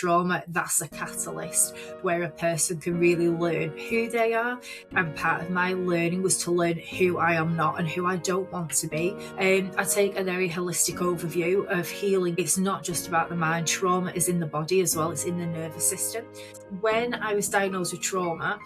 trauma, that's a catalyst where a person can really learn who they are. And part of my learning was to learn who I am not and who I don't want to be. I take a very holistic overview of healing. It's not just about the mind. Trauma is in the body as well. It's in the nervous system. When I was diagnosed with trauma,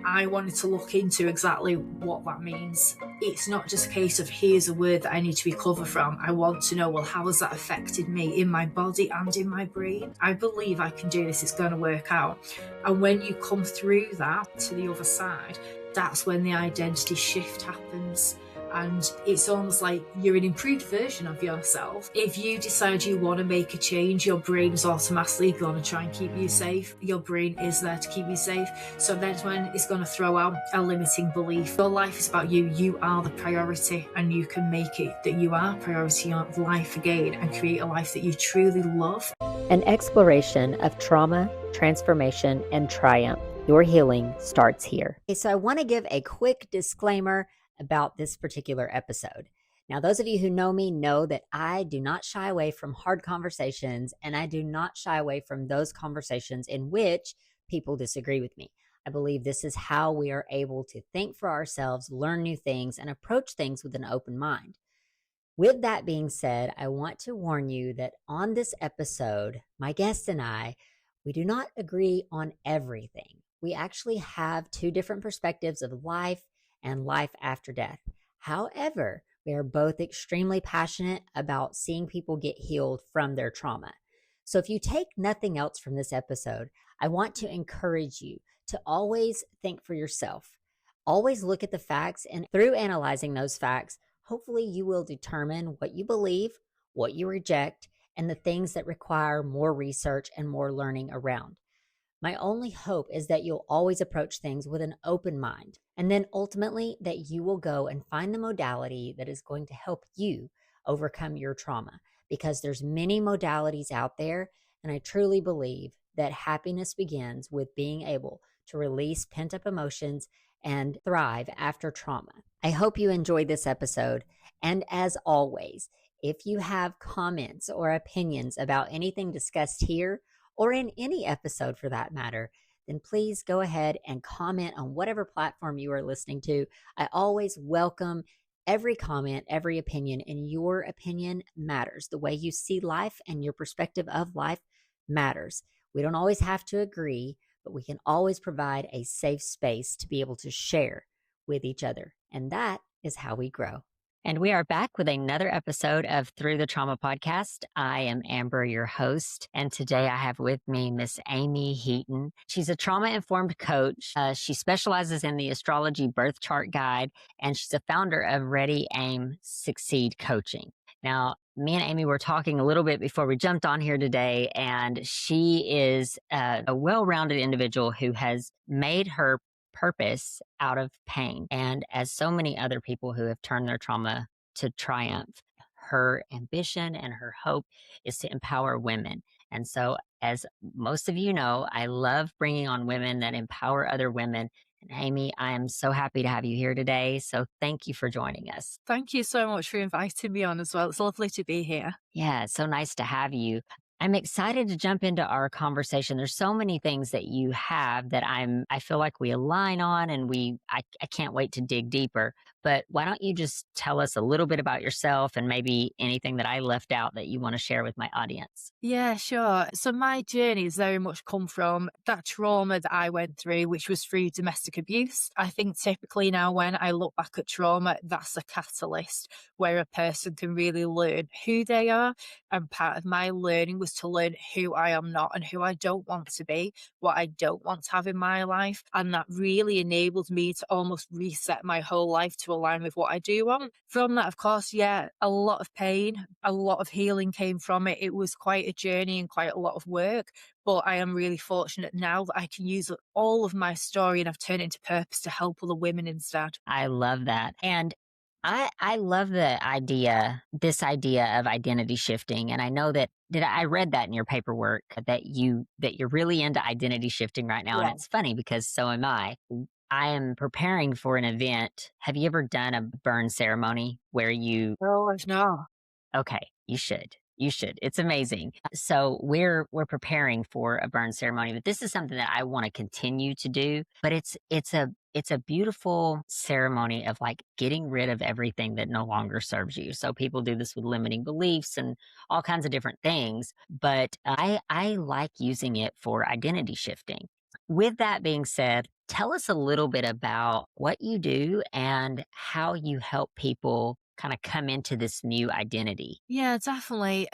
I wanted to look into exactly what that means. It's not just a case of here's a word that I need to recover from. I want to know, well, how has that affected me in my body and in my brain? I believe I can do this. It's going to work out. And when you come through that to the other side, that's when the identity shift happens. And it's almost like you're an improved version of yourself. If you decide you want to make a change, your brain is automatically going to try and keep you safe. Your brain is there to keep you safe. So that's when it's going to throw out a limiting belief. Your life is about you. You are the priority, and you can make it that you are priority of life again and create a life that you truly love. An exploration of trauma, transformation, and triumph. Your healing starts here. Okay, so I want to give a quick disclaimer about this particular episode. Now, those of you who know me know that I do not shy away from hard conversations, and I do not shy away from those conversations in which people disagree with me. I believe this is how we are able to think for ourselves, learn new things, and approach things with an open mind. With that being said, I want to warn you that on this episode, my guest and I, we do not agree on everything. We actually have two different perspectives of life and life after death. However, we are both extremely passionate about seeing people get healed from their trauma. So if you take nothing else from this episode, I want to encourage you to always think for yourself. Always look at the facts, and through analyzing those facts, hopefully you will determine what you believe, what you reject, and the things that require more research and more learning around. My only hope is that you'll always approach things with an open mind, and then ultimately that you will go and find the modality that is going to help you overcome your trauma, because there's many modalities out there, and I truly believe that happiness begins with being able to release pent-up emotions and thrive after trauma. I hope you enjoyed this episode, and as always, if you have comments or opinions about anything discussed here, or in any episode for that matter, then please go ahead and comment on whatever platform you are listening to. I always welcome every comment, every opinion, and your opinion matters. The way you see life and your perspective of life matters. We don't always have to agree, but we can always provide a safe space to be able to share with each other. And that is how we grow. And we are back with another episode of Through the Trauma Podcast. I am Amber, your host, and today I have with me Miss Aimee Heaton. She's a trauma-informed coach. She specializes in the Astrology birth chart guide, and she's a founder of Ready, Aim, Succeed Coaching. Now, me and Aimee were talking a little bit before we jumped on here today, and she is a well-rounded individual who has made her purpose out of pain. And as so many other people who have turned their trauma to triumph, her ambition and her hope is to empower women. And so, as most of you know, I love bringing on women that empower other women. And Aimee, I am so happy to have you here today. So thank you for joining us. Thank you so much for inviting me on as well. It's lovely to be here. Yeah, it's so nice to have you. I'm excited to jump into our conversation. There's so many things that you have that I feel like we align on, and I can't wait to dig deeper. But why don't you just tell us a little bit about yourself and maybe anything that I left out that you want to share with my audience? Yeah, sure. So my journey has very much come from that trauma that I went through, which was through domestic abuse. I think typically now when I look back at trauma, that's a catalyst where a person can really learn who they are. And part of my learning was to learn who I am not and who I don't want to be, what I don't want to have in my life. And that really enabled me to almost reset my whole life to align with what I do want. From that, of course, yeah, a lot of pain, a lot of healing came from it. It was quite a journey and quite a lot of work, but I am really fortunate now that I can use all of my story and I've turned it into purpose to help other women instead. I love that. And I love this idea of identity shifting. And I know that I read that in your paperwork that you're really into identity shifting right now. Yeah. And it's funny because so am I. I am preparing for an event. Have you ever done a burn ceremony where you... Oh, no. Okay, you should. You should. It's amazing. So we're preparing for a burn ceremony, but this is something that I want to continue to do. But it's a beautiful ceremony of like getting rid of everything that no longer serves you. So people do this with limiting beliefs and all kinds of different things. But I like using it for identity shifting. With that being said, tell us a little bit about what you do and how you help people kind of come into this new identity. Yeah, definitely.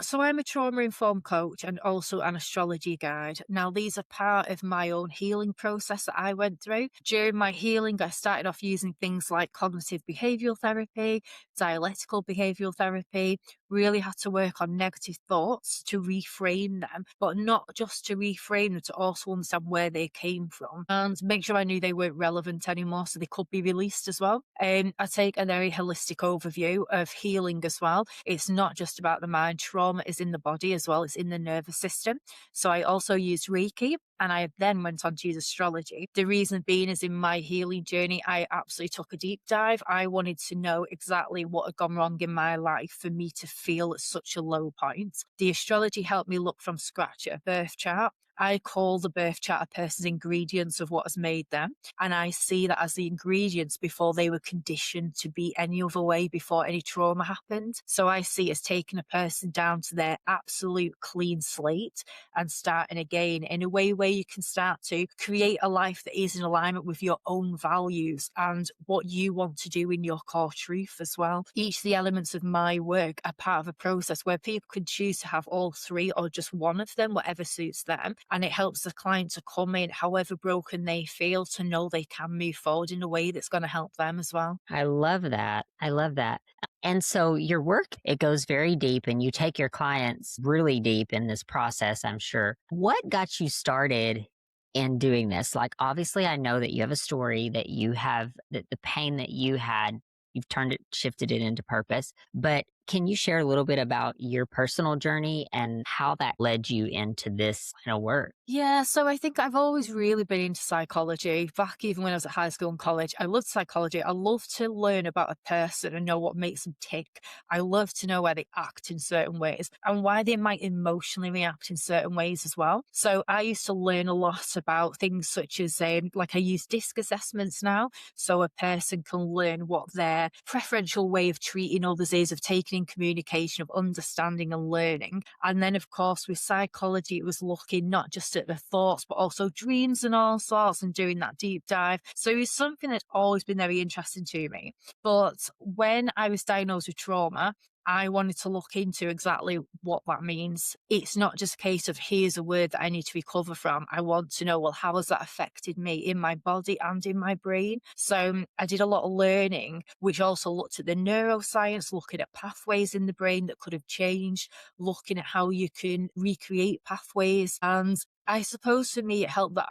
So I'm a trauma informed coach and also an astrology guide. Now, these are part of my own healing process that I went through. During my healing, I started off using things like cognitive behavioral therapy, dialectical behavioral therapy, really had to work on negative thoughts to reframe them, but not just to reframe them, to also understand where they came from and make sure I knew they weren't relevant anymore so they could be released as well. I take a very holistic overview of healing as well. It's not just about the mind. Trauma is in the body as well. It's in the nervous system. So I also use Reiki and I then went on to use astrology. The reason being is in my healing journey, I absolutely took a deep dive. I wanted to know exactly what had gone wrong in my life for me to feel at such a low point. The astrology helped me look from scratch at a birth chart. I call the birth chart a person's ingredients of what has made them. And I see that as the ingredients before they were conditioned to be any other way, before any trauma happened. So I see it as taking a person down to their absolute clean slate and starting again in a way where you can start to create a life that is in alignment with your own values and what you want to do in your core truth as well. Each of the elements of my work are part of a process where people can choose to have all three or just one of them, whatever suits them. And it helps the client to come in, however broken they feel, to know they can move forward in a way that's going to help them as well. I love that. I love that. And so your work, it goes very deep and you take your clients really deep in this process, I'm sure. What got you started in doing this? Like, obviously, I know that you have a story that you have, that the pain that you had, you've turned it, shifted it into purpose. But can you share a little bit about your personal journey and how that led you into this kind of work? Yeah, so I think I've always really been into psychology. Back even when I was at high school and college, I loved psychology. I love to learn about a person and know what makes them tick. I love to know why they act in certain ways and why they might emotionally react in certain ways as well. So I used to learn a lot about things such as, like I use DISC assessments now. So a person can learn what their preferential way of treating others is, of taking in communication, of understanding and learning. And then, of course, with psychology, it was looking not just at the thoughts, but also dreams and all sorts, and doing that deep dive. So it was something that's always been very interesting to me. But when I was diagnosed with trauma, I wanted to look into exactly what that means. It's not just a case of here's a word that I need to recover from. I want to know, well, how has that affected me in my body and in my brain? So I did a lot of learning, which also looked at the neuroscience, looking at pathways in the brain that could have changed, looking at how you can recreate pathways. And I suppose for me, it helped that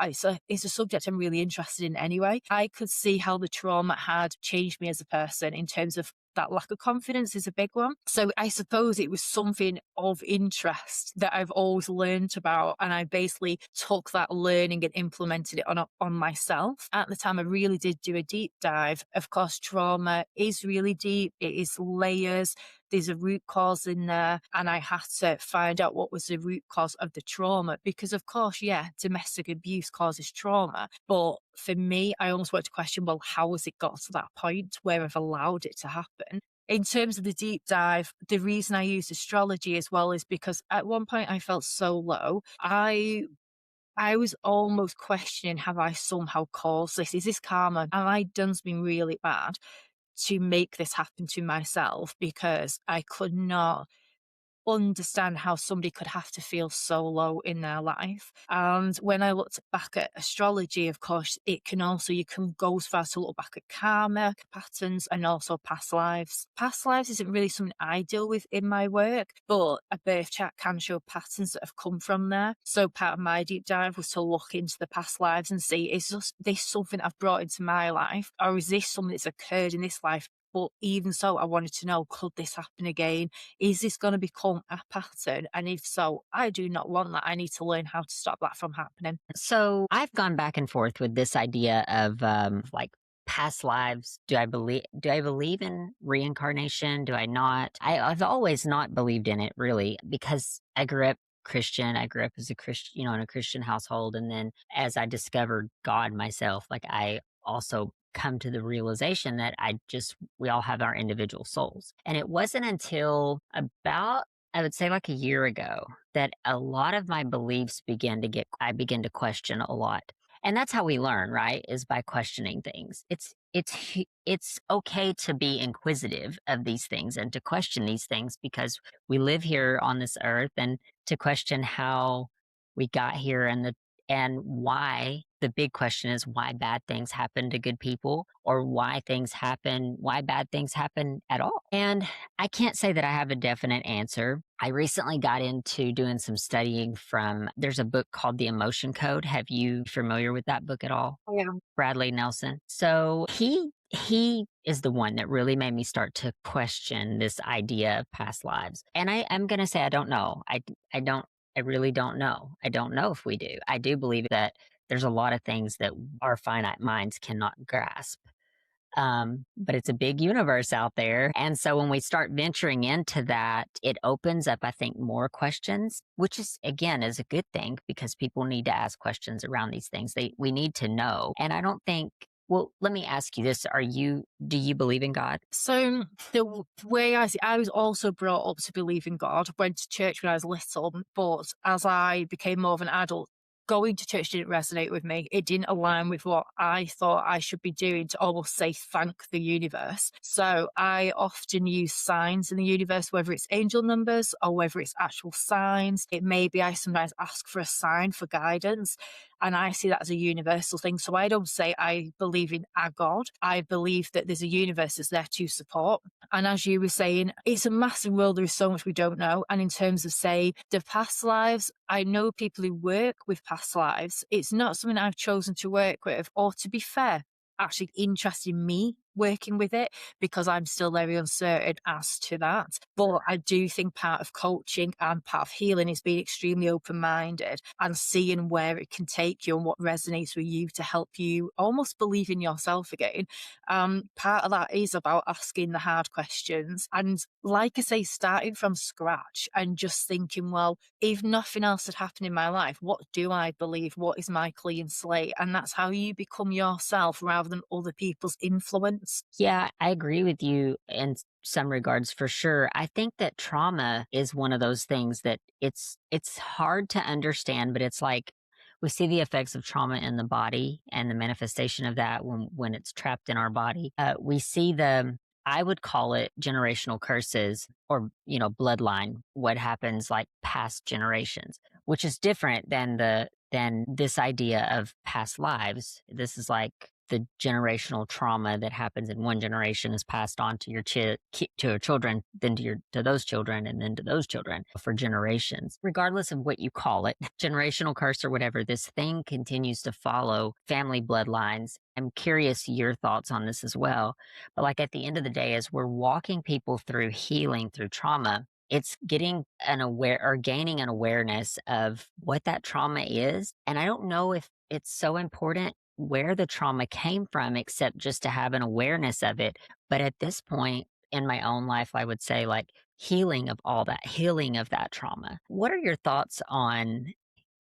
it's a subject I'm really interested in anyway. I could see how the trauma had changed me as a person in terms of that lack of confidence is a big one. So I suppose it was something of interest that I've always learned about. And I basically took that learning and implemented it on myself. At the time, I really did do a deep dive. Of course, trauma is really deep. It is layers. There's a root cause in there. And I had to find out what was the root cause of the trauma. Because of course, yeah, domestic abuse causes trauma. But for me, I almost want to question, well, how has it got to that point where I've allowed it to happen? In terms of the deep dive, the reason I used astrology as well is because at one point I felt so low. I was almost questioning, have I somehow caused this? Is this karma? Have I done something really bad to make this happen to myself? Because I could not understand how somebody could have to feel so low in their life. And when I looked back at astrology, of course, it can also, you can go as far as to look back at karma patterns and also past lives. Past lives isn't really something I deal with in my work, but a birth chart can show patterns that have come from there. So part of my deep dive was to look into the past lives and see, is this something I've brought into my life, or is this something that's occurred in this life? But even so, I wanted to know, could this happen again? Is this going to become a pattern? And if so, I do not want that. I need to learn how to stop that from happening. So I've gone back and forth with this idea of like past lives. Do I believe in reincarnation? Do I not? I've always not believed in it really because I grew up Christian. I grew up as a Christian, in a Christian household. And then as I discovered God myself, like I also come to the realization that we all have our individual souls. And it wasn't until about, I would say like a year ago that a lot of my beliefs I began to question a lot. And that's how we learn, right? Is by questioning things. It's okay to be inquisitive of these things and to question these things because we live here on this earth, and to question how we got here and why. The big question is why bad things happen to good people, or why bad things happen at all. And I can't say that I have a definite answer. I recently got into doing some studying there's a book called The Emotion Code. Have you familiar with that book at all? Yeah. Bradley Nelson. So he is the one that really made me start to question this idea of past lives. And I'm going to say I don't know. I really don't know. I don't know if we do. I do believe that there's a lot of things that our finite minds cannot grasp. But it's a big universe out there. And so when we start venturing into that, it opens up, I think, more questions, which is, again, is a good thing because people need to ask questions around these things. We need to know. And I don't think, well, let me ask you this. Do you believe in God? So the way I see, I was also brought up to believe in God. Went to church when I was little, but as I became more of an adult, going to church didn't resonate with me. It didn't align with what I thought I should be doing to almost say thank the universe. So I often use signs in the universe, whether it's angel numbers or whether it's actual signs. It may be I sometimes ask for a sign for guidance. And I see that as a universal thing. So I don't say I believe in a God. I believe that there's a universe that's there to support. And as you were saying, it's a massive world. There is so much we don't know. And in terms of, say, the past lives, I know people who work with past lives. It's not something I've chosen to work with, or to be fair, actually interested in me working with it because I'm still very uncertain as to that. But I do think part of coaching and part of healing is being extremely open-minded and seeing where it can take you and what resonates with you to help you almost believe in yourself again. Part of that is about asking the hard questions. And like I say, starting from scratch and just thinking, well, if nothing else had happened in my life, what do I believe? What is my clean slate? And that's how you become yourself rather than other people's influence. Yeah, I agree with you in some regards for sure. I think that trauma is one of those things that it's hard to understand, but it's like we see the effects of trauma in the body and the manifestation of that when it's trapped in our body. We see I would call it generational curses or, bloodline, what happens like past generations, which is different than this idea of past lives. This is like the generational trauma that happens in one generation is passed on to to your children, then to those children, and then to those children for generations. Regardless of what you call it, generational curse or whatever, this thing continues to follow family bloodlines. I'm curious your thoughts on this as well. But like at the end of the day, as we're walking people through healing through trauma, it's gaining an awareness of what that trauma is. And I don't know if it's so important where the trauma came from, except just to have an awareness of it. But at this point in my own life, I would say like healing of all that, healing of that trauma. What are your thoughts on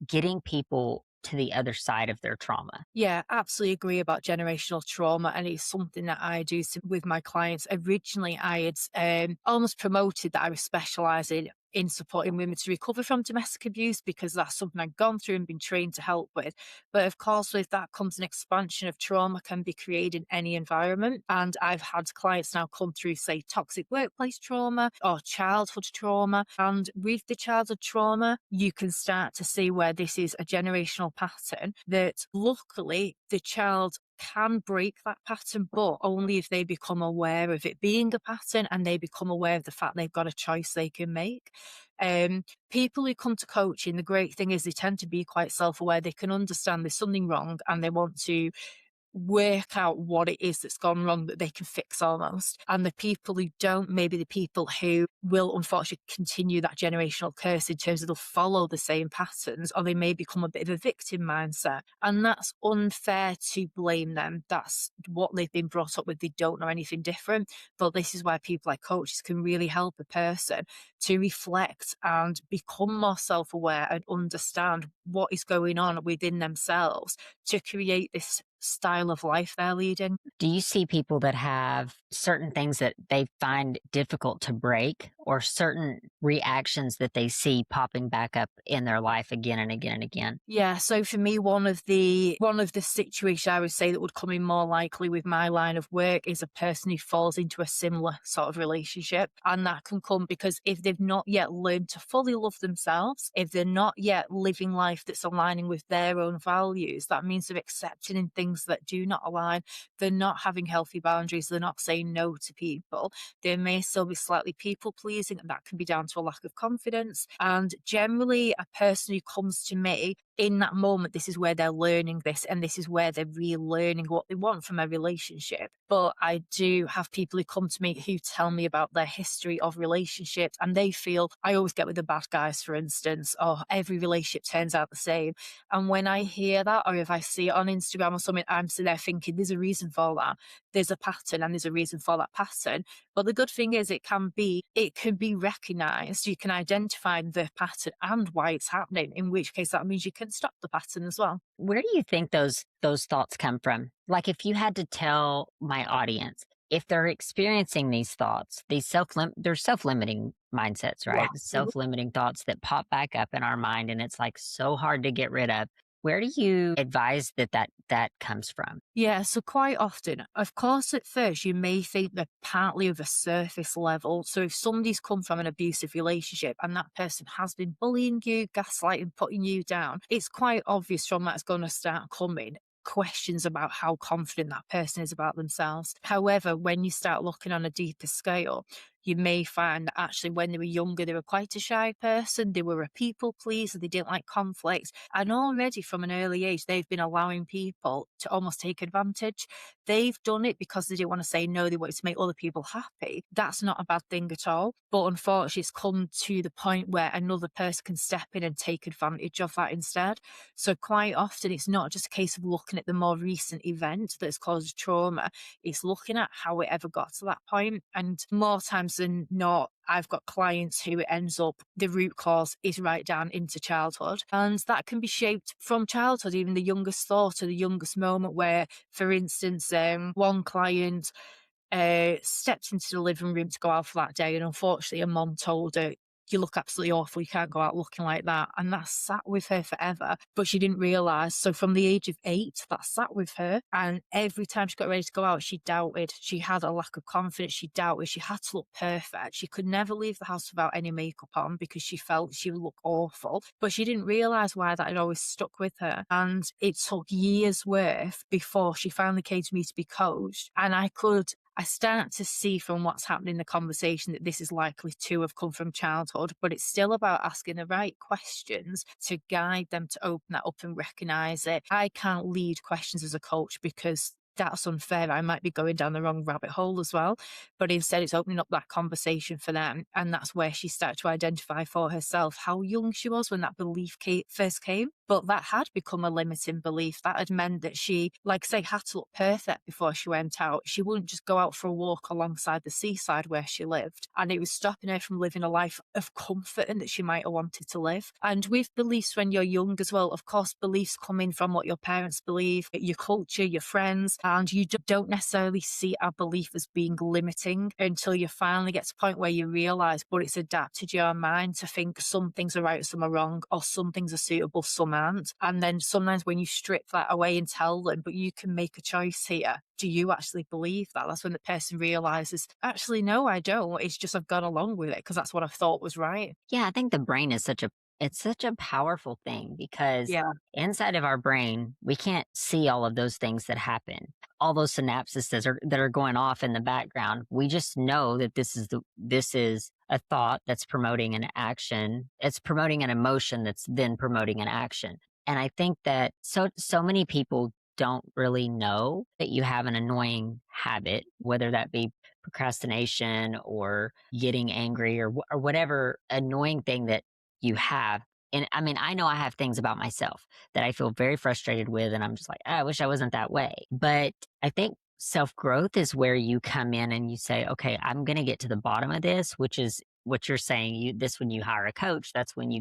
getting people to the other side of their trauma? Yeah, absolutely agree about generational trauma. And it's something that I do with my clients. Originally, I had almost promoted that I was specialising in supporting women to recover from domestic abuse because that's something I've gone through and been trained to help with. But of course, with that comes an expansion of trauma can be created in any environment. And I've had clients now come through, say, toxic workplace trauma or childhood trauma. And with the childhood trauma, you can start to see where this is a generational pattern that luckily the child can break that pattern, but only if they become aware of it being a pattern and they become aware of the fact they've got a choice they can make. People who come to coaching, the great thing is they tend to be quite self-aware. They can understand there's something wrong and they want to work out what it is that's gone wrong that they can fix almost. And the people who don't, maybe the people who will unfortunately continue that generational curse in terms of they'll follow the same patterns, or they may become a bit of a victim mindset. And that's unfair to blame them. That's what they've been brought up with. They don't know anything different. But this is why people like coaches can really help a person to reflect and become more self-aware and understand what is going on within themselves to create this style of life they're leading. Do you see people that have certain things that they find difficult to break, or certain reactions that they see popping back up in their life again and again and again? Yeah, so for me, one of the situations I would say that would come in more likely with my line of work is a person who falls into a similar sort of relationship. And that can come because if they've not yet learned to fully love themselves, if they're not yet living life that's aligning with their own values, that means they're accepting things that do not align. They're not having healthy boundaries. They're not saying no to people. They may still be slightly people pleasing, and that can be down to a lack of confidence. And generally, a person who comes to me in that moment, this is where they're learning this, and this is where they're relearning what they want from a relationship. But I do have people who come to me who tell me about their history of relationships, and they feel, I always get with the bad guys, for instance, or every relationship turns out the same. And when I hear that, or if I see it on Instagram or something, I'm sitting there thinking, there's a reason for that. There's a pattern, and there's a reason for that pattern. But the good thing is it can be recognized. You can identify the pattern and why it's happening, in which case that means you can stop the pattern as well. Where do you think those thoughts come from? Like, if you had to tell my audience, if they're experiencing these thoughts, they're self-limiting mindsets, right? Yeah. Self-limiting thoughts that pop back up in our mind, and it's like so hard to get rid of. Where do you advise that comes from? Yeah, so quite often, of course, at first you may think they're partly of a surface level. So if somebody's come from an abusive relationship and that person has been bullying you, gaslighting, putting you down, it's quite obvious from that's going to start coming questions about how confident that person is about themselves. However, when you start looking on a deeper scale, you may find that actually when they were younger, they were quite a shy person. They were a people pleaser. They didn't like conflict. And already from an early age, they've been allowing people to almost take advantage. They've done it because they didn't want to say no. They wanted to make other people happy. That's not a bad thing at all. But unfortunately, it's come to the point where another person can step in and take advantage of that instead. So quite often, it's not just a case of looking at the more recent event that's caused trauma. It's looking at how it ever got to that point. And more times than not, I've got clients who it ends up, the root cause is right down into childhood. And that can be shaped from childhood, even the youngest thought or the youngest moment where, for instance, one client stepped into the living room to go out for that day. And unfortunately, a mom told her, you look absolutely awful. You can't go out looking like that. And that sat with her forever. But she didn't realise. So from the age of 8, that sat with her. And every time she got ready to go out, she doubted. She had a lack of confidence. She doubted. She had to look perfect. She could never leave the house without any makeup on because she felt she would look awful. But she didn't realise why that had always stuck with her. And it took years worth before she finally came to me to be coached. And I start to see from what's happening in the conversation that this is likely to have come from childhood, but it's still about asking the right questions to guide them to open that up and recognize it. I can't lead questions as a coach because that's unfair. I might be going down the wrong rabbit hole as well. But instead, it's opening up that conversation for them. And that's where she started to identify for herself how young she was when that belief first came. But that had become a limiting belief. That had meant that she, like I say, had to look perfect before she went out. She wouldn't just go out for a walk alongside the seaside where she lived. And it was stopping her from living a life of comfort and that she might have wanted to live. And with beliefs when you're young as well, of course, beliefs come in from what your parents believe, your culture, your friends, and you don't necessarily see a belief as being limiting until you finally get to a point where you realise, but it's adapted your mind to think some things are right, some are wrong, or some things are suitable, some aren't. And then sometimes when you strip that away and tell them, but you can make a choice here. Do you actually believe that? That's when the person realises, actually, no, I don't. It's just I've gone along with it because that's what I thought was right. Yeah, I think the brain is such a powerful thing, because Yeah. inside of our brain, we can't see all of those things that happen. All those synapses that are going off in the background. We just know that this is a thought that's promoting an action. It's promoting an emotion that's then promoting an action. And I think that so many people don't really know that you have an annoying habit, whether that be procrastination or getting angry or whatever annoying thing that you have. And I mean, I know I have things about myself that I feel very frustrated with, and I'm just like, "Ah, I wish I wasn't that way." But I think self growth is where you come in and you say, okay, I'm going to get to the bottom of this, which is what you're saying. When you hire a coach, that's when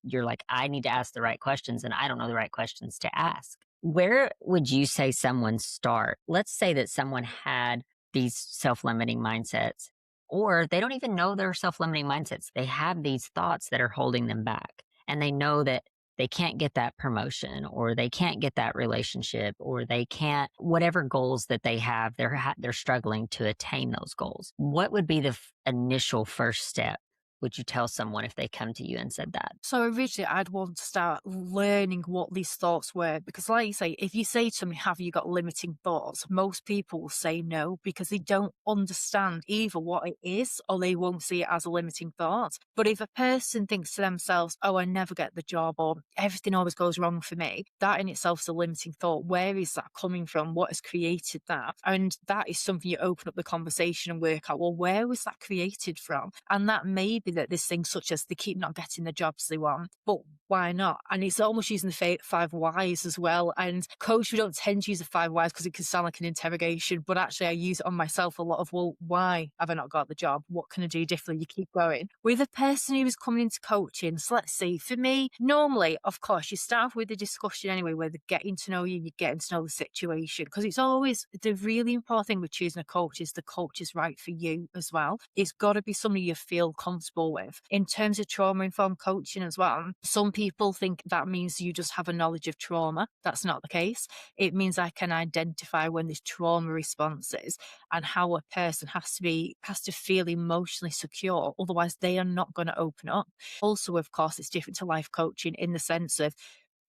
you're like, I need to ask the right questions and I don't know the right questions to ask. Where would you say someone start? Let's say that someone had these self limiting mindsets, or they don't even know they're self limiting mindsets. They have these thoughts that are holding them back, and they know that they can't get that promotion or they can't get that relationship or they can't whatever goals that they have, they're struggling to attain those goals. What would be the initial first step? Would you tell someone if they come to you and said that? So originally I'd want to start learning what these thoughts were, because like you say, if you say to me, have you got limiting thoughts? Most people will say no, because they don't understand either what it is or they won't see it as a limiting thought. But if a person thinks to themselves, oh, I never get the job or everything always goes wrong for me, that in itself is a limiting thought. Where is that coming from? What has created that? And that is something you open up the conversation and work out, well, where was that created from? And that may be that this thing such as they keep not getting the jobs they want, but why not? And it's almost using the 5 whys as well. And coach, we don't tend to use the 5 whys because it can sound like an interrogation, but actually I use it on myself a lot of, well, why have I not got the job? What can I do differently? You keep going. With a person who is coming into coaching, so let's see, for me, normally, of course, you start with the discussion anyway, where they're getting to know you, you're getting to know the situation, because it's always the really important thing with choosing a coach is the coach is right for you as well. It's got to be somebody you feel comfortable with. In terms of trauma-informed coaching as well, some people think that means you just have a knowledge of trauma. That's not the case. It means I can identify when there's trauma responses and how a person has to feel emotionally secure. Otherwise, they are not going to open up. Also, of course, it's different to life coaching in the sense of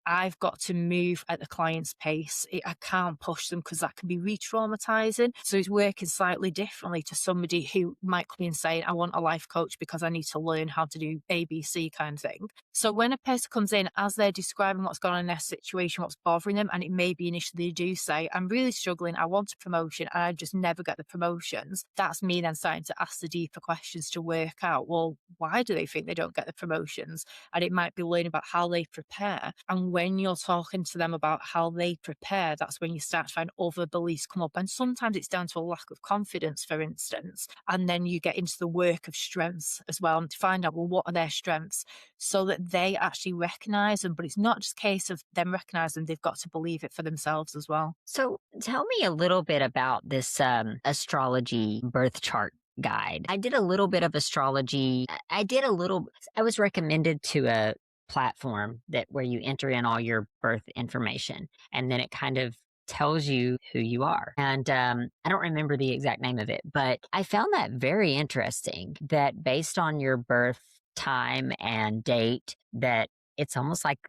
I've got to move at the client's pace. I can't push them because that can be re-traumatizing. So it's working slightly differently to somebody who might come in saying, I want a life coach because I need to learn how to do ABC kind of thing. So when a person comes in, as they're describing what's going on in their situation, what's bothering them, and it may be initially they do say, I'm really struggling, I want a promotion, and I just never get the promotions. That's me then starting to ask the deeper questions to work out, well, why do they think they don't get the promotions? And it might be learning about how they prepare. And when you're talking to them about how they prepare, that's when you start to find other beliefs come up. And sometimes it's down to a lack of confidence, for instance. And then you get into the work of strengths as well, and to find out, well, what are their strengths so that they actually recognize them. But it's not just a case of them recognizing them, they've got to believe it for themselves as well. So tell me a little bit about this astrology birth chart guide. I did a little bit of astrology. I was recommended to a platform where you enter in all your birth information and then it kind of tells you who you are. And I don't remember the exact name of it, but I found that very interesting that based on your birth time and date, that it's almost like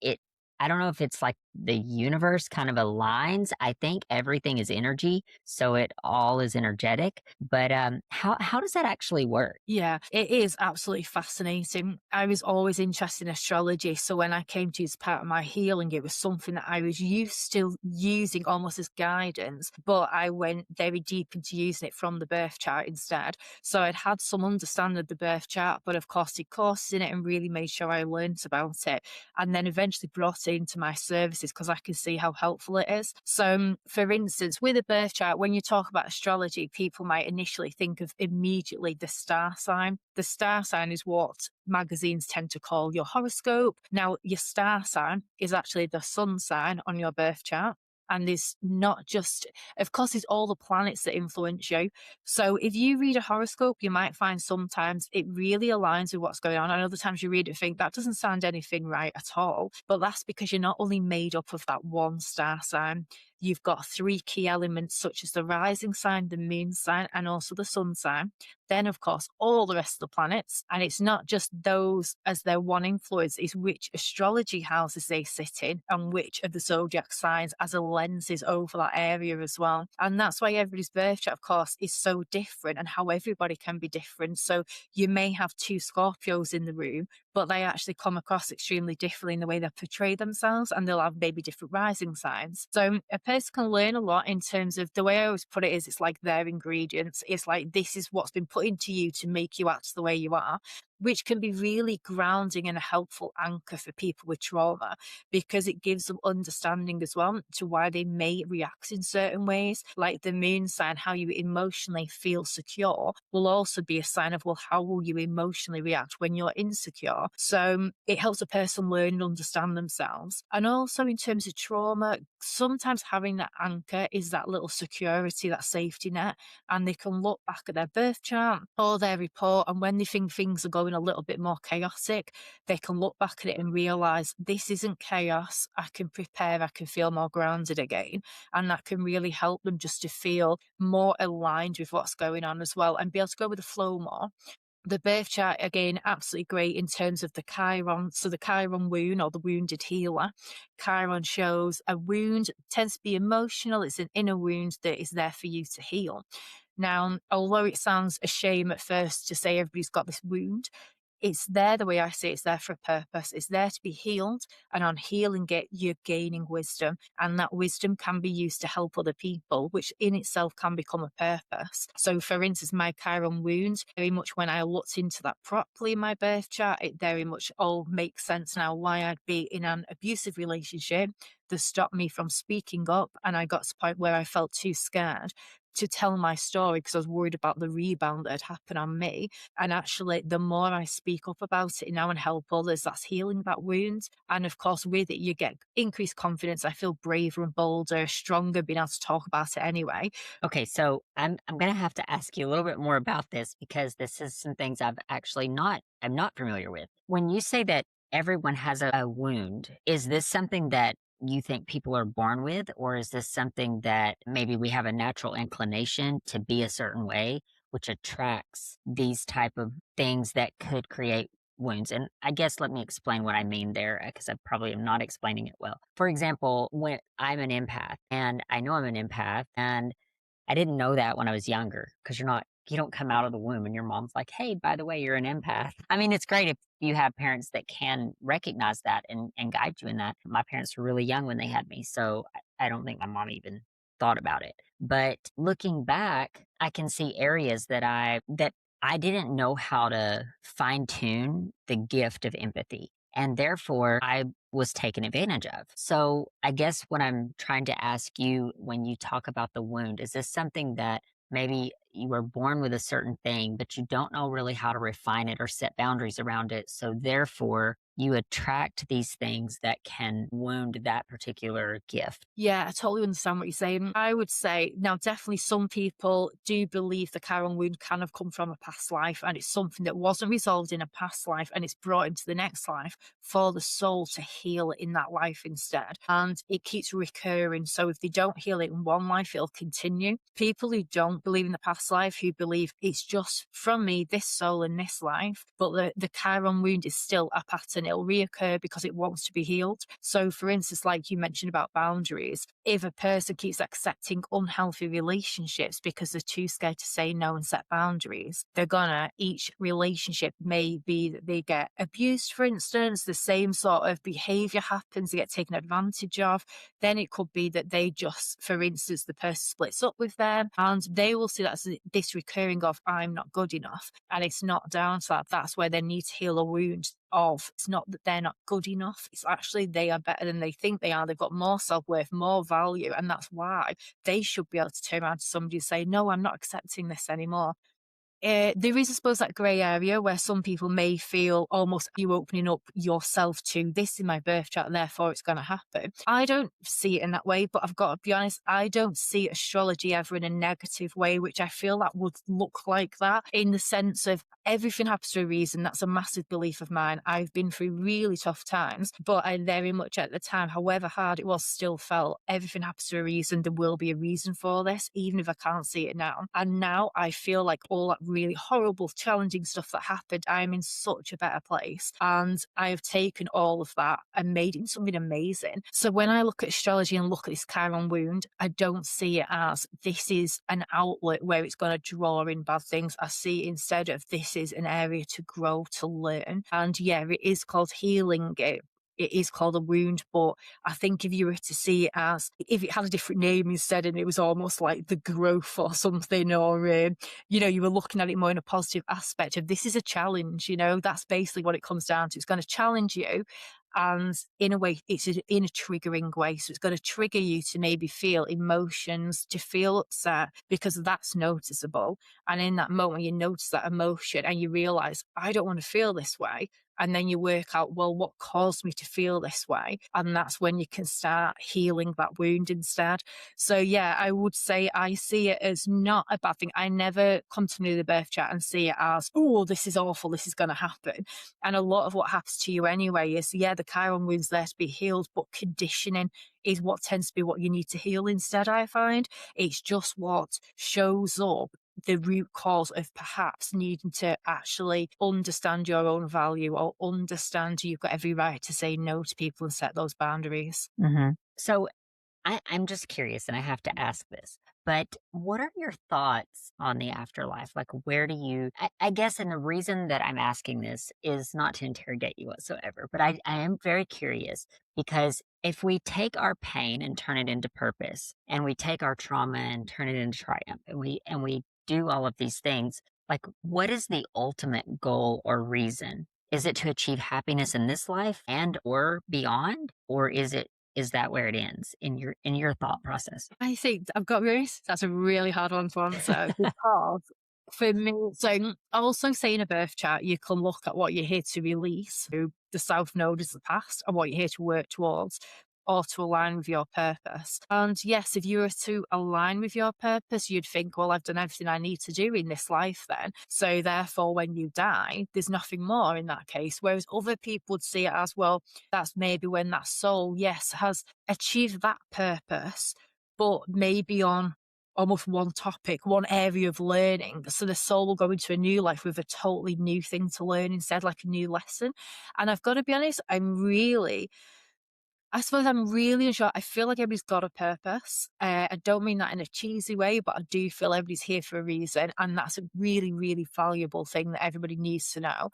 it I don't know if it's like the universe kind of aligns. I think everything is energy, so it all is energetic. But how does that actually work? Yeah, it is absolutely fascinating. I was always interested in astrology. So when I came to it as part of my healing, it was something that I was used to using almost as guidance, but I went very deep into using it from the birth chart instead. So I'd had some understanding of the birth chart, but of course did courses in it and really made sure I learned about it. And then eventually brought it into my services because I can see how helpful it is. So for instance, with a birth chart, when you talk about astrology, people might initially think of immediately the star sign. The star sign is what magazines tend to call your horoscope. Now, your star sign is actually the sun sign on your birth chart. And there's not just, of course, it's all the planets that influence you. So if you read a horoscope, you might find sometimes it really aligns with what's going on. And other times you read it and think that doesn't sound anything right at all. But that's because you're not only made up of that one star sign. You've got 3 key elements such as the rising sign, the moon sign, and also the sun sign. Then, of course, all the rest of the planets. And it's not just those as their one influence, it's which astrology houses they sit in and which of the zodiac signs as a lenses over that area as well. And that's why everybody's birth chart, of course, is so different and how everybody can be different. So you may have 2 Scorpios in the room, but they actually come across extremely differently in the way they portray themselves, and they'll have maybe different rising signs. So a person can learn a lot in terms of, the way I always put it is, it's like their ingredients. It's like, this is what's been put into you to make you act the way you are, which can be really grounding and a helpful anchor for people with trauma, because it gives them understanding as well to why they may react in certain ways. Like the moon sign, how you emotionally feel secure will also be a sign of, well, how will you emotionally react when you're insecure? So it helps a person learn and understand themselves. And also in terms of trauma, sometimes having that anchor is that little security, that safety net, and they can look back at their birth chart or their report, and when they think things are going a little bit more chaotic, they can look back at it and realize, this isn't chaos. I can prepare, I can feel more grounded again. And that can really help them just to feel more aligned with what's going on as well, and be able to go with the flow more. The birth chart, again, absolutely great in terms of the Chiron. So the Chiron wound, or the wounded healer. Chiron shows a wound tends to be emotional. It's an inner wound that is there for you to heal. Now, although it sounds a shame at first to say everybody's got this wound, it's there, the way I see it, it's there for a purpose. It's there to be healed, and on healing it, you're gaining wisdom, and that wisdom can be used to help other people, which in itself can become a purpose. So for instance, my Chiron wound, very much when I looked into that properly in my birth chart, it very much all makes sense now why I'd be in an abusive relationship that stopped me from speaking up, and I got to the point where I felt too scared to tell my story because I was worried about the rebound that had happened on me. And actually, the more I speak up about it now and help others, that's healing that wound. And of course, with it, you get increased confidence. I feel braver and bolder, stronger, being able to talk about it anyway. Okay, so I'm gonna have to ask you a little bit more about this, because this is some things I'm not familiar with. When you say that everyone has a wound, is this something that you think people are born with, or is this something that maybe we have a natural inclination to be a certain way, which attracts these type of things that could create wounds? And I guess let me explain what I mean there, because I probably am not explaining it well. For example, when I'm an empath, and I know I'm an empath, and I didn't know that when I was younger, because you don't come out of the womb and your mom's like, hey, by the way, you're an empath. I mean, it's great if you have parents that can recognize that and guide you in that. My parents were really young when they had me, so I don't think my mom even thought about it. But looking back, I can see areas that I didn't know how to fine tune the gift of empathy. And therefore, I was taken advantage of. So I guess what I'm trying to ask you when you talk about the wound, is this something that maybe you were born with a certain thing, but you don't know really how to refine it or set boundaries around it? So therefore, you attract these things that can wound that particular gift. Yeah, I totally understand what you're saying. I would say now, definitely some people do believe the Chiron wound can have come from a past life, and it's something that wasn't resolved in a past life and it's brought into the next life for the soul to heal in that life instead. And it keeps recurring. So if they don't heal it in one life, it'll continue. People who don't believe in the past life, who believe it's just from me, this soul in this life, but the Chiron wound is still a pattern. It'll reoccur because it wants to be healed. So for instance, like you mentioned about boundaries, if a person keeps accepting unhealthy relationships because they're too scared to say no and set boundaries, each relationship may be that they get abused, for instance, the same sort of behavior happens, they get taken advantage of. Then it could be that they just, for instance, the person splits up with them and they will see that as this recurring of, I'm not good enough. And it's not down to that. That's where they need to heal a wound of, it's not that they're not good enough, it's actually they are better than they think they are. They've got more self-worth, more value, and that's why they should be able to turn around to somebody and say, no, I'm not accepting this anymore. There is, I suppose, that grey area where some people may feel almost you opening up yourself to, this in my birth chart, and therefore it's going to happen. I don't see it in that way, but I've got to be honest, I don't see astrology ever in a negative way, which I feel that would look like that, in the sense of everything happens for a reason. That's a massive belief of mine. I've been through really tough times, but I very much at the time, however hard it was, still felt everything happens for a reason. There will be a reason for this, even if I can't see it now. And now I feel like all that really horrible, challenging stuff that happened, I'm in such a better place. And I have taken all of that and made it into something amazing. So when I look at astrology and look at this Chiron wound, I don't see it as this is an outlet where it's going to draw in bad things. I see it instead of this is an area to grow, to learn. And yeah, it is called healing. It is called a wound, but I think if you were to see it as, if it had a different name instead and it was almost like the growth or something, or, you were looking at it more in a positive aspect of this is a challenge, that's basically what it comes down to. It's going to challenge you. And in a way, it's in a triggering way. So it's going to trigger you to maybe feel emotions, to feel upset, because that's noticeable. And in that moment, you notice that emotion and you realize, I don't want to feel this way. And then you work out, well, what caused me to feel this way? And that's when you can start healing that wound instead. So yeah, I would say I see it as not a bad thing. I never come to the birth chart and see it as, oh, this is awful, this is going to happen. And a lot of what happens to you anyway is, yeah, the Chiron wound's there to be healed, but conditioning is what tends to be what you need to heal instead, I find. It's just what shows up, the root cause of perhaps needing to actually understand your own value, or understand you've got every right to say no to people and set those boundaries. So I'm just curious, and I have to ask this, but what are your thoughts on the afterlife? Like, where do you, I guess, and the reason that I'm asking this is not to interrogate you whatsoever, but I am very curious because if we take our pain and turn it into purpose, and we take our trauma and turn it into triumph, and we do all of these things, like, what is the ultimate goal or reason? Is it to achieve happiness in this life and or beyond, or is that where it ends in your thought process? I think I've got this. That's a really hard one to answer because for me, so also saying a birth chart, you can look at what you're here to release. So the South Node is the past and what you're here to work towards, or to align with your purpose. And yes, if you were to align with your purpose, you'd think, well, I've done everything I need to do in this life then. So therefore, when you die, there's nothing more in that case. Whereas other people would see it as, well, that's maybe when that soul, yes, has achieved that purpose, but maybe on almost one topic, one area of learning. So the soul will go into a new life with a totally new thing to learn instead, like a new lesson. And I've got to be honest, I suppose I'm really unsure. I feel like everybody's got a purpose. I don't mean that in a cheesy way, but I do feel everybody's here for a reason. And that's a really, really valuable thing that everybody needs to know.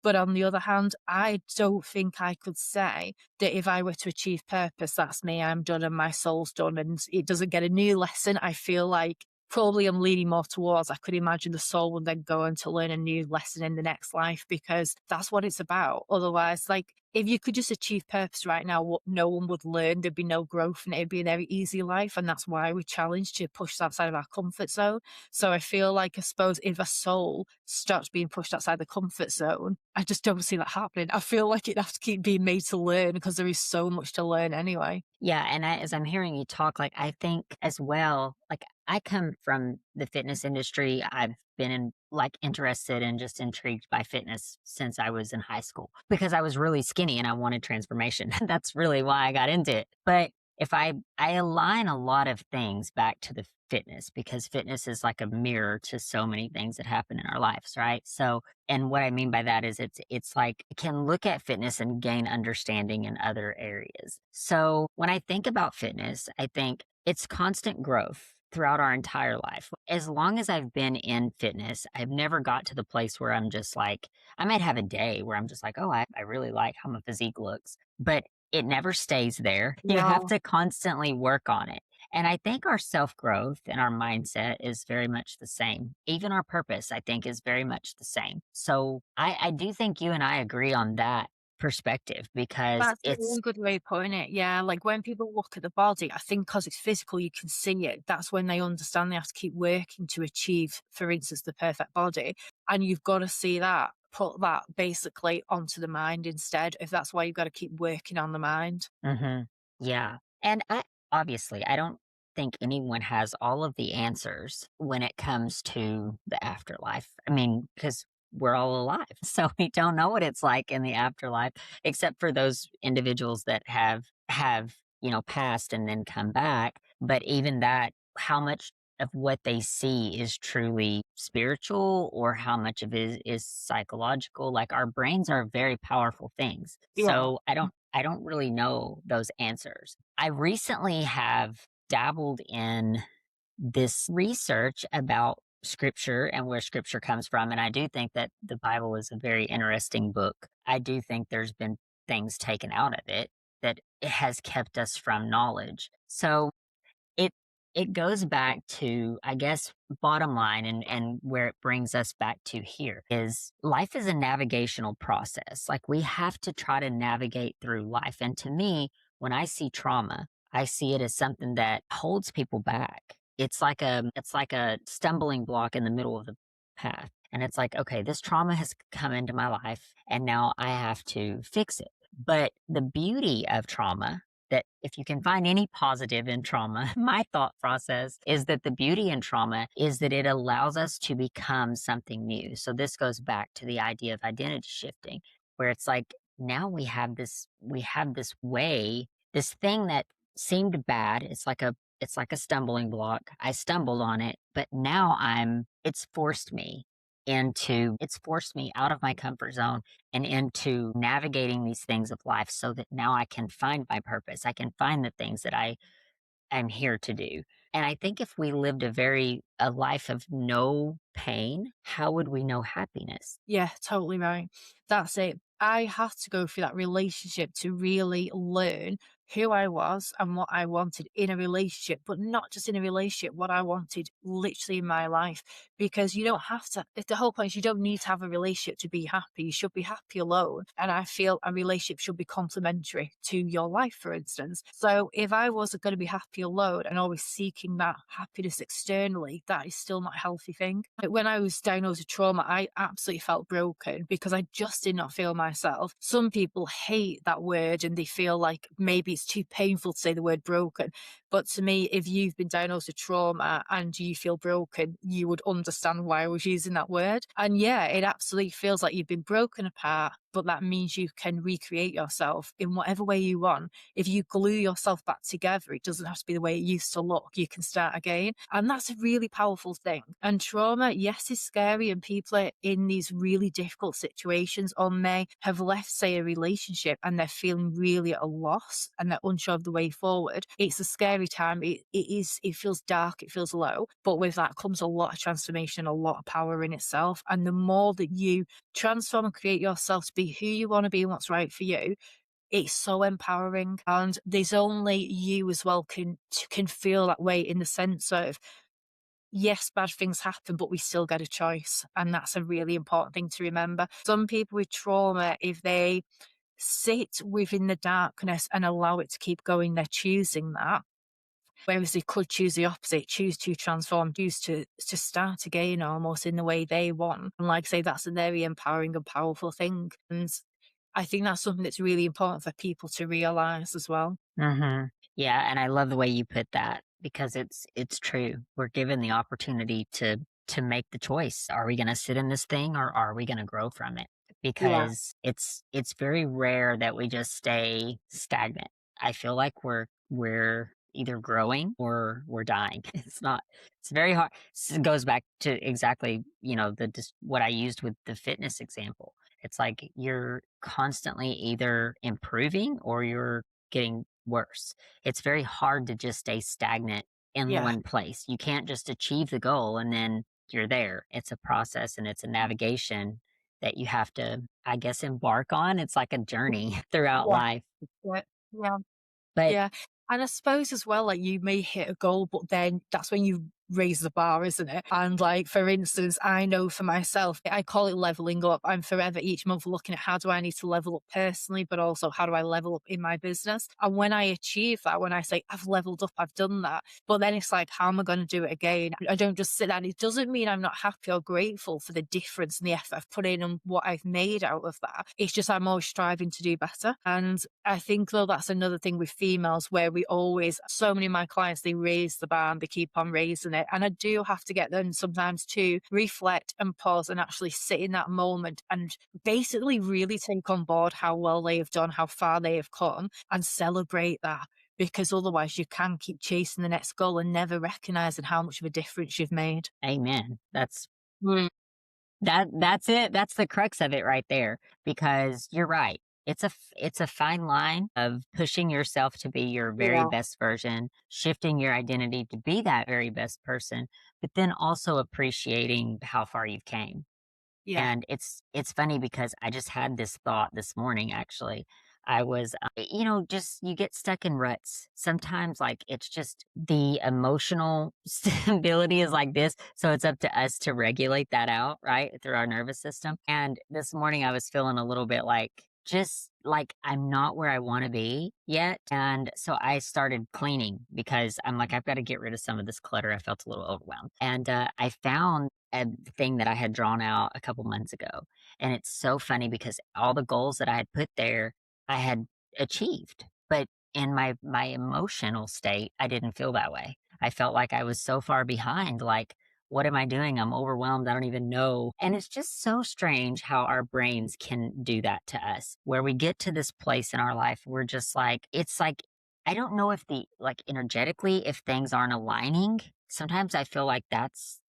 But on the other hand, I don't think I could say that if I were to achieve purpose, that's me, I'm done and my soul's done and it doesn't get a new lesson. I feel like probably I'm leaning more towards, I could imagine the soul would then go on to learn a new lesson in the next life, because that's what it's about. Otherwise, like, if you could just achieve purpose right now, what no one would learn, there'd be no growth and it'd be a very easy life. And that's why we're challenged to push outside of our comfort zone. So I feel like, I suppose, if a soul starts being pushed outside the comfort zone, I just don't see that happening. I feel like it'd have to keep being made to learn, because there is so much to learn anyway. Yeah, and as I'm hearing you talk, like, I think as well, like, I come from the fitness industry. I've been interested and just intrigued by fitness since I was in high school because I was really skinny and I wanted transformation. That's really why I got into it. But if I align a lot of things back to the fitness, because fitness is like a mirror to so many things that happen in our lives, right? So, and what I mean by that is it's like I can look at fitness and gain understanding in other areas. So when I think about fitness, I think it's constant growth throughout our entire life. As long as I've been in fitness, I've never got to the place where I'm just like, I might have a day where I'm just like, oh, I really like how my physique looks, but it never stays there. You have No. to constantly work on it. And I think our self growth and our mindset is very much the same. Even our purpose, I think, is very much the same. So I do think you and I agree on that perspective because That's a it's, really good way of putting it. Yeah, like when people look at the body, I think because it's physical, you can see it. That's when they understand they have to keep working to achieve, for instance, the perfect body. And you've got to see that, put that basically onto the mind instead. If that's why you've got to keep working on the mind. yeah. And obviously, I don't think anyone has all of the answers when it comes to the afterlife. I mean, because we're all alive. So we don't know what it's like in the afterlife, except for those individuals that have, passed and then come back. But even that, how much of what they see is truly spiritual or how much of it is psychological. Like our brains are very powerful things. Yeah. So I don't really know those answers. I recently have dabbled in this research about scripture and where scripture comes from. And I do think that the Bible is a very interesting book. I do think there's been things taken out of it that it has kept us from knowledge. So it it goes back to, I guess, bottom line and where it brings us back to here is life is a navigational process. Like we have to try to navigate through life. And to me, when I see trauma, I see it as something that holds people back. It's like a stumbling block in the middle of the path. And it's like, okay, this trauma has come into my life and now I have to fix it. But the beauty of trauma, that if you can find any positive in trauma, my thought process is that the beauty in trauma is that it allows us to become something new. So this goes back to the idea of identity shifting, where it's like now we have this way, this thing that seemed bad. It's like a stumbling block. I stumbled on it, but now it's forced me out of my comfort zone and into navigating these things of life so that now I can find my purpose. I can find the things that I am here to do. And I think if we lived a life of no pain, how would we know happiness? Yeah, totally right. That's it. I had to go through that relationship to really learn who I was and what I wanted in a relationship, but not just in a relationship, what I wanted literally in my life. Because you don't have to, the whole point is you don't need to have a relationship to be happy. You should be happy alone. And I feel a relationship should be complementary to your life, for instance. So if I wasn't going to be happy alone and always seeking that happiness externally, that is still not a healthy thing. Like, when I was diagnosed with trauma, I absolutely felt broken because I just did not feel myself. Some people hate that word and they feel like maybe it's too painful to say the word broken. But to me, if you've been diagnosed with trauma and you feel broken, you would understand why I was using that word. And yeah, it absolutely feels like you've been broken apart, but that means you can recreate yourself in whatever way you want. If you glue yourself back together, it doesn't have to be the way it used to look. You can start again. And that's a really powerful thing. And trauma, yes, is scary. And people are in these really difficult situations or may have left, say, a relationship and they're feeling really at a loss and they're unsure of the way forward. It's a scary time. It feels dark, it feels low. But with that comes a lot of transformation, a lot of power in itself. And the more that you transform and create yourself to be who you want to be and what's right for you, it's so empowering. And there's only you as well can feel that way, in the sense of, yes, bad things happen, but we still get a choice. And that's a really important thing to remember. Some people with trauma, if they sit within the darkness and allow it to keep going, they're choosing that. Whereas they could choose the opposite, choose to transform, choose to start again almost in the way they want. And like I say, that's a very empowering and powerful thing. And I think that's something that's really important for people to realise as well. Hmm. Yeah, and I love the way you put that because it's true. We're given the opportunity to make the choice. Are we going to sit in this thing or are we going to grow from it? Yeah. Because it's very rare that we just stay stagnant. I feel like we're either growing or we're dying. It's very hard. It goes back to exactly, what I used with the fitness example. It's like you're constantly either improving or you're getting worse. It's very hard to just stay stagnant in Yeah. one place. You can't just achieve the goal and then you're there. It's a process and it's a navigation that you have to, I guess, embark on. It's like a journey throughout Yeah. life. Yeah. Yeah. But Yeah. And I suppose as well, like, you may hit a goal, but then that's when you raise the bar, isn't it? And like, for instance, I know for myself, I call it leveling up. I'm forever each month looking at how do I need to level up personally, but also how do I level up in my business? And when I achieve that, when I say I've leveled up, I've done that, but then it's like, how am I going to do it again? I don't just sit down. It doesn't mean I'm not happy or grateful for the difference and the effort I've put in and what I've made out of that. It's just I'm always striving to do better. And I think, though, that's another thing with females where we always, so many of my clients, they raise the bar and they keep on raising it. And I do have to get them sometimes to reflect and pause and actually sit in that moment and basically really take on board how well they have done, how far they have come, and celebrate that. because otherwise you can keep chasing the next goal and never recognizing how much of a difference you've made. Amen. That's it. That's the crux of it right there, because you're right. It's a fine line of pushing yourself to be your very Yeah. best version, shifting your identity to be that very best person, but then also appreciating how far you've came. Yeah. And it's funny because I just had this thought this morning, actually. I was, just you get stuck in ruts. Sometimes, like, it's just the emotional stability is like this. So it's up to us to regulate that out, right? Through our nervous system. And this morning I was feeling a little bit like, just like I'm not where I want to be yet. And so I started cleaning because I'm like, I've got to get rid of some of this clutter. I felt a little overwhelmed. And I found a thing that I had drawn out a couple months ago. And it's so funny because all the goals that I had put there, I had achieved. But in my emotional state, I didn't feel that way. I felt like I was so far behind. Like, what am I doing? I'm overwhelmed. I don't even know. And it's just so strange how our brains can do that to us, where we get to this place in our life, we're just like, it's like, I don't know if like energetically, if things aren't aligning. Sometimes I feel like that's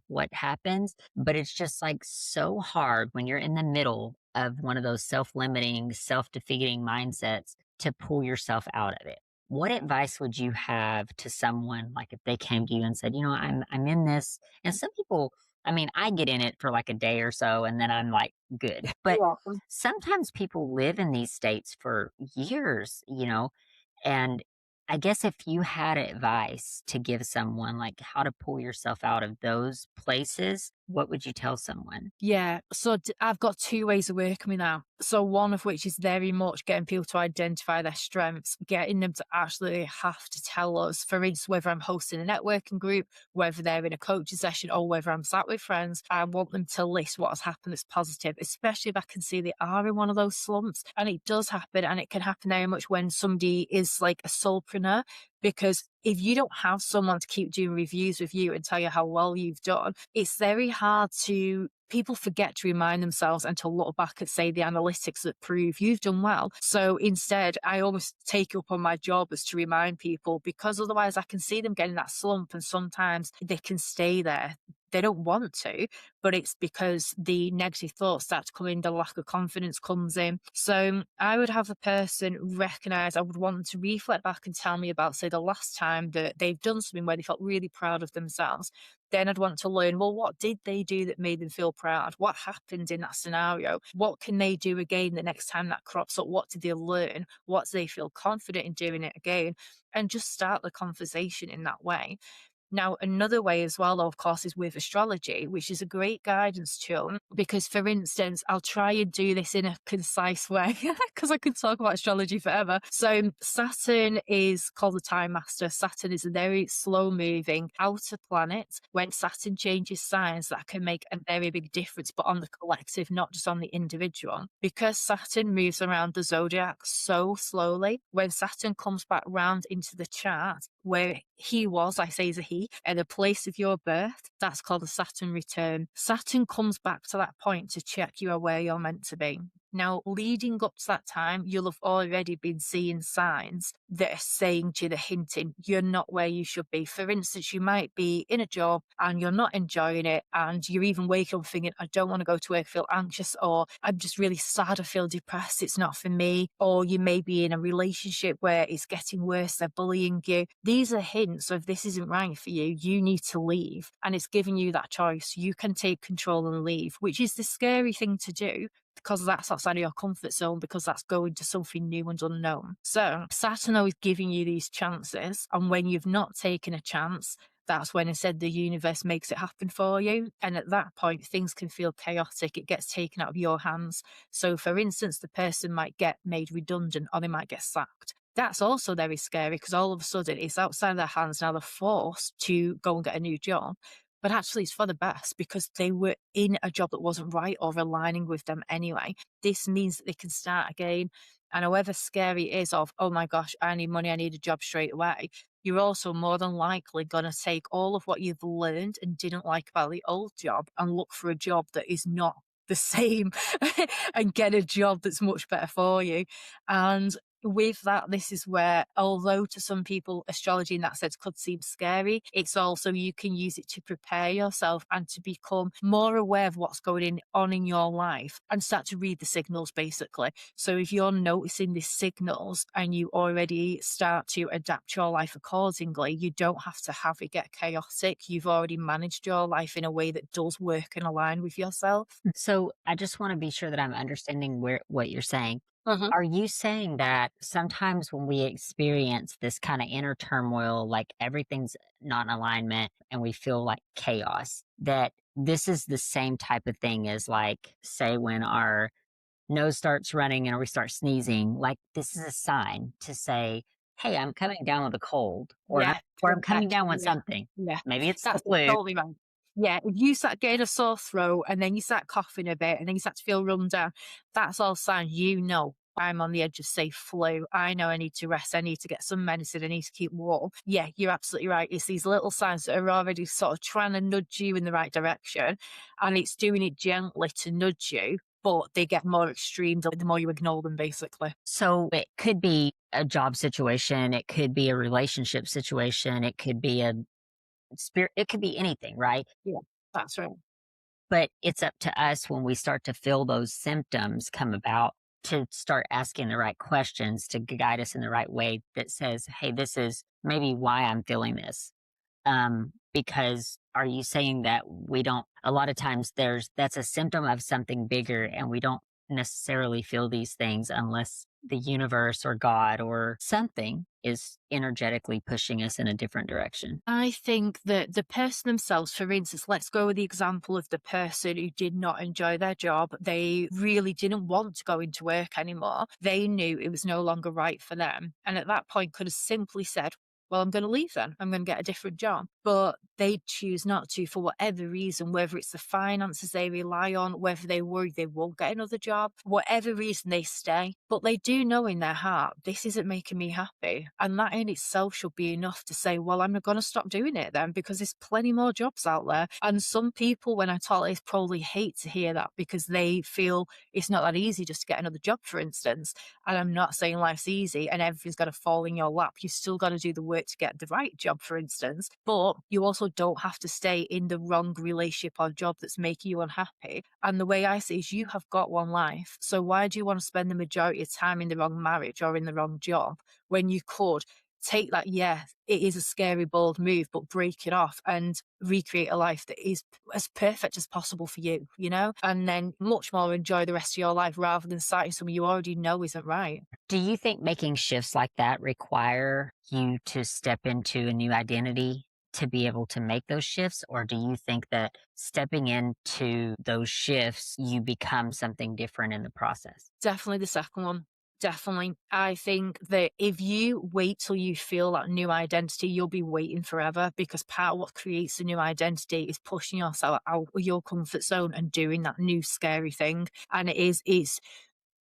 what happens, but it's just like so hard when you're in the middle of one of those self-limiting, self-defeating mindsets to pull yourself out of it. What advice would you have to someone, like, if they came to you and said, I'm in this, and some people, I mean, I get in it for like a day or so and then I'm like, good. But You're welcome. sometimes people live in these states for years, and I guess if you had advice to give someone, like how to pull yourself out of those places, what would you tell someone? Yeah, so I've got two ways of working with that. So one of which is very much getting people to identify their strengths, getting them to actually have to tell us, for instance, whether I'm hosting a networking group, whether they're in a coaching session, or whether I'm sat with friends. I want them to list what has happened that's positive, especially if I can see they are in one of those slumps. And it does happen, and it can happen very much when somebody is like a solopreneur, because if you don't have someone to keep doing reviews with you and tell you how well you've done, it's very hard to, people forget to remind themselves and to look back at, say, the analytics that prove you've done well. So instead, I almost take up on my job as to remind people, because otherwise I can see them getting that slump, and sometimes they can stay there. They don't want to, but it's because the negative thoughts start to come in, the lack of confidence comes in. So I would have the person recognize, I would want them to reflect back and tell me about, say, the last time that they've done something where they felt really proud of themselves. Then I'd want to learn, well, what did they do that made them feel proud? What happened in that scenario? What can they do again the next time that crops up? What did they learn? What do they feel confident in doing it again? And just start the conversation in that way. Now, another way as well, of course, is with astrology, which is a great guidance tool. Because, for instance, I'll try and do this in a concise way because I could talk about astrology forever. So, Saturn is called the time master. Saturn is a very slow moving outer planet. When Saturn changes signs, that can make a very big difference, but on the collective, not just on the individual. Because Saturn moves around the zodiac so slowly, when Saturn comes back round into the chart, where he was, I say is a he, at the place of your birth, that's called a Saturn return. Saturn comes back to that point to check you are where you're meant to be. Now, leading up to that time, you'll have already been seeing signs that are saying to you, the hinting, you're not where you should be. For instance, you might be in a job and you're not enjoying it, and you're even waking up thinking, I don't want to go to work, I feel anxious, or I'm just really sad, I feel depressed, it's not for me. Or you may be in a relationship where it's getting worse, they're bullying you. These are hints of this isn't right for you, you need to leave. And it's giving you that choice. You can take control and leave, which is the scary thing to do, because that's outside of your comfort zone, because that's going to something new and unknown. So Saturn is giving you these chances, and when you've not taken a chance, that's when instead the universe makes it happen for you. And at that point, things can feel chaotic. It gets taken out of your hands. So for instance, the person might get made redundant, or they might get sacked. That's also very scary, because all of a sudden it's outside of their hands. Now they're forced to go and get a new job. But actually, it's for the best, because they were in a job that wasn't right or aligning with them anyway. This means that they can start again. And however scary it is of, oh my gosh, I need money, I need a job straight away, you're also more than likely going to take all of what you've learned and didn't like about the old job and look for a job that is not the same and get a job that's much better for you. And with that, this is where, although to some people astrology in that sense could seem scary, it's also you can use it to prepare yourself and to become more aware of what's going on in your life and start to read the signals, basically. So if you're noticing these signals and you already start to adapt your life accordingly, you don't have to have it get chaotic. You've already managed your life in a way that does work and align with yourself. So I just want to be sure that I'm understanding what you're saying. Mhm. Are you saying that sometimes when we experience this kind of inner turmoil, like everything's not in alignment and we feel like chaos, that this is the same type of thing as, like, say, when our nose starts running and we start sneezing, like this is a sign to say, hey, I'm coming down with a cold, Yeah, or I'm coming perfect. down with Yeah, something. yeah. Maybe it's the That's flu. totally right. Yeah, if you start getting a sore throat and then you start coughing a bit and then you start to feel run down, that's all signs you know I'm on the edge of, say, flu. I know I need to rest. I need to get some medicine. I need to keep warm. Yeah, you're absolutely right. It's these little signs that are already sort of trying to nudge you in the right direction, and it's doing it gently to nudge you, but they get more extreme the more you ignore them, basically. So it could be a job situation, it could be a relationship situation, it could be a spirit, it could be anything, right? Yeah, that's right. But it's up to us when we start to feel those symptoms come about to start asking the right questions to guide us in the right way that says, hey, this is maybe why I'm feeling this. Because are you saying that we don't, a lot of times that's a symptom of something bigger and we don't necessarily feel these things unless the universe or God or something is energetically pushing us in a different direction? I think that the person themselves, for instance, let's go with the example of the person who did not enjoy their job. They really didn't want to go into work anymore. They knew it was no longer right for them. And at that point could have simply said, well, I'm going to leave then. I'm going to get a different job. But they choose not to for whatever reason, whether it's the finances they rely on, whether they worry they won't get another job, whatever reason they stay. But they do know in their heart, this isn't making me happy. And that in itself should be enough to say, well, I'm going to stop doing it then because there's plenty more jobs out there. And some people, when I talk, they probably hate to hear that because they feel it's not that easy just to get another job, for instance. And I'm not saying life's easy and everything's got to fall in your lap. You still got to do the work to get the right job, for instance. But you also don't have to stay in the wrong relationship or job that's making you unhappy. And the way I see it is you have got one life. So why do you want to spend the majority of time in the wrong marriage or in the wrong job when you could take that? Yeah, it is a scary, bold move, but break it off and recreate a life that is as perfect as possible for you, and then much more enjoy the rest of your life rather than starting something you already know isn't right. Do you think making shifts like that require you to step into a new identity to be able to make those shifts? Or do you think that stepping into those shifts, you become something different in the process? Definitely the second one. Definitely. I think that if you wait till you feel that new identity, you'll be waiting forever because part of what creates a new identity is pushing yourself out of your comfort zone and doing that new scary thing. And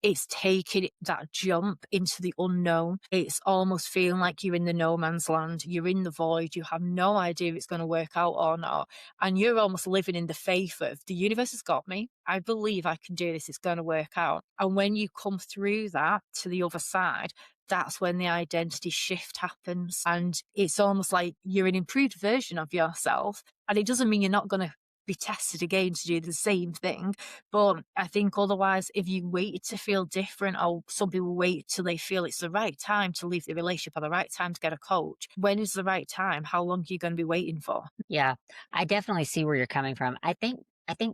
it's taking that jump into the unknown. It's almost feeling like you're in the no man's land. You're in the void. You have no idea if it's going to work out or not. And you're almost living in the faith of the universe has got me. I believe I can do this. It's going to work out. And when you come through that to the other side, that's when the identity shift happens. And it's almost like you're an improved version of yourself. And it doesn't mean you're not going to be tested again to do the same thing. But I think otherwise, if you waited to feel different, or some people wait till they feel it's the right time to leave the relationship or the right time to get a coach, when is the right time? How long are you going to be waiting for? Yeah, I definitely see where you're coming from. I think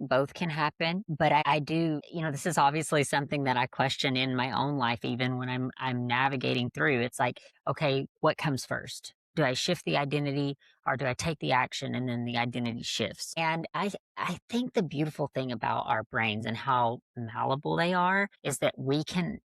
both can happen, but I do, this is obviously something that I question in my own life, even when I'm navigating through. It's like, okay, what comes first? Do I shift the identity or do I take the action and then the identity shifts? And I think the beautiful thing about our brains and how malleable they are is that we can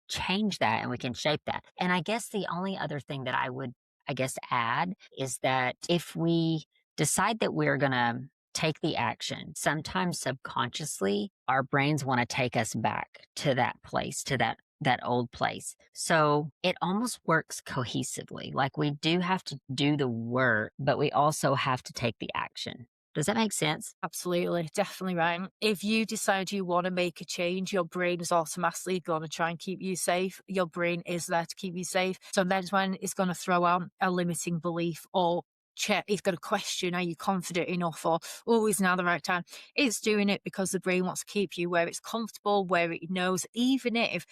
change that and we can shape that. And I guess the only other thing that I would, I guess, add is that if we decide that we're going to take the action, sometimes subconsciously, our brains want to take us back to that place, to that old place. So it almost works cohesively. Like we do have to do the work, but we also have to take the action. Does that make sense? Absolutely, definitely right. If you decide you want to make a change, your brain is automatically going to try and keep you safe. Your brain is there to keep you safe. So that's when it's going to throw out a limiting belief or check. It's going to question, are you confident enough, or, oh, is now the right time? It's doing it because the brain wants to keep you where it's comfortable, where it knows, even if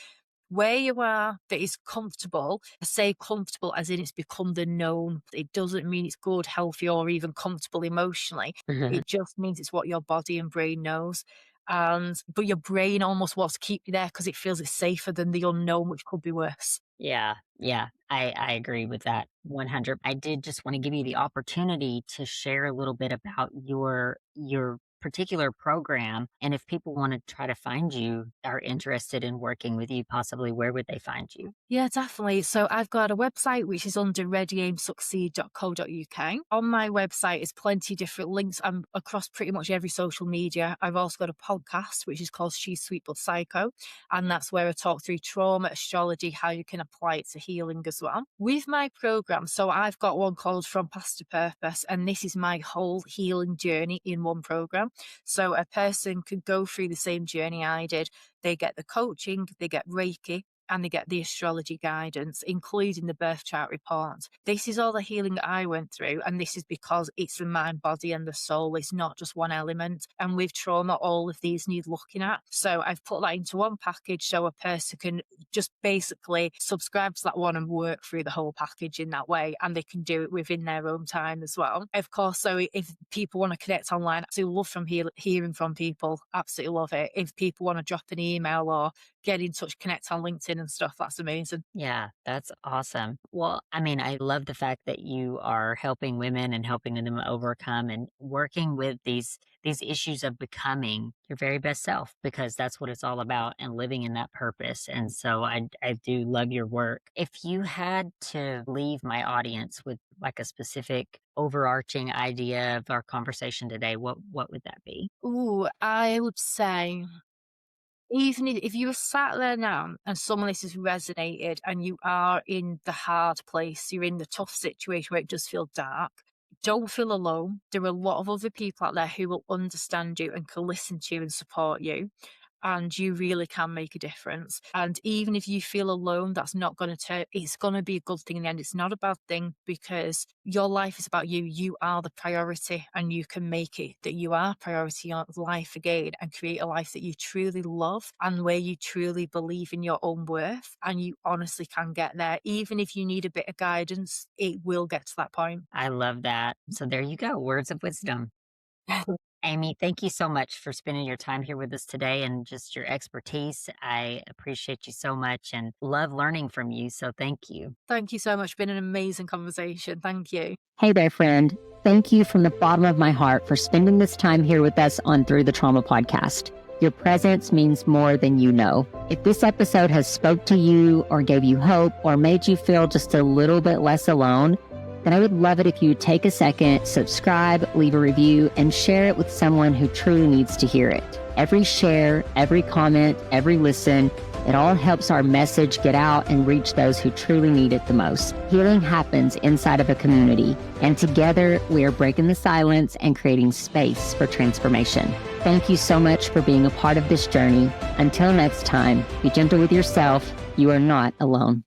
where you are that is comfortable. I say comfortable as in it's become the known. It doesn't mean it's good, healthy, or even comfortable emotionally. Mhm. It just means it's what your body and brain knows. But your brain almost wants to keep you there because it feels it's safer than the unknown, which could be worse. Yeah, yeah, I agree with that 100. I did just want to give you the opportunity to share a little bit about your particular program, and if people want to try to find you, are interested in working with you, possibly where would they find you? Yeah, definitely. So I've got a website which is under readyaimsucceed.co.uk. On my website is plenty of different links. I'm across pretty much every social media. I've also got a podcast which is called She's Sweet But Psycho, and that's where I talk through trauma, astrology, how you can apply it to healing as well. With my program, so I've got one called From Past to Purpose, and this is my whole healing journey in one program. So a person could go through the same journey I did. They get the coaching, they get Reiki, and they get the astrology guidance, including the birth chart report. This is all the healing that I went through, and this is because it's the mind, body, and the soul. It's not just one element. And with trauma, all of these need looking at. So I've put that into one package so a person can just basically subscribe to that one and work through the whole package in that way, and they can do it within their own time as well. Of course, so if people want to connect online, I absolutely love hearing from people. Absolutely love it. If people want to drop an email or get in touch, connect on LinkedIn and stuff, that's amazing. Yeah, that's awesome. Well, I mean, I love the fact that you are helping women and helping them overcome and working with these issues of becoming your very best self, because that's what it's all about, and living in that purpose. And so I do love your work. If you had to leave my audience with like a specific overarching idea of our conversation today, what would that be? Ooh, I would say, even if you were sat there now and some of this has resonated and you are in the hard place, you're in the tough situation where it does feel dark, don't feel alone. There are a lot of other people out there who will understand you and can listen to you and support you. And you really can make a difference. And even if you feel alone, that's not going to turn, it's going to be a good thing in the end. It's not a bad thing because your life is about you. You are the priority, and you can make it that you are priority in life again and create a life that you truly love and where you truly believe in your own worth. And you honestly can get there. Even if you need a bit of guidance, it will get to that point. I love that. So there you go, words of wisdom. Aimee, thank you so much for spending your time here with us today and just your expertise. I appreciate you so much and love learning from you. So thank you. Thank you so much. It's been an amazing conversation. Thank you. Hey there, friend. Thank you from the bottom of my heart for spending this time here with us on Through the Trauma podcast. Your presence means more than you know. If this episode has spoke to you or gave you hope or made you feel just a little bit less alone, then I would love it if you would take a second, subscribe, leave a review, and share it with someone who truly needs to hear it. Every share, every comment, every listen, it all helps our message get out and reach those who truly need it the most. Healing happens inside of a community, and together we are breaking the silence and creating space for transformation. Thank you so much for being a part of this journey. Until next time, be gentle with yourself. You are not alone.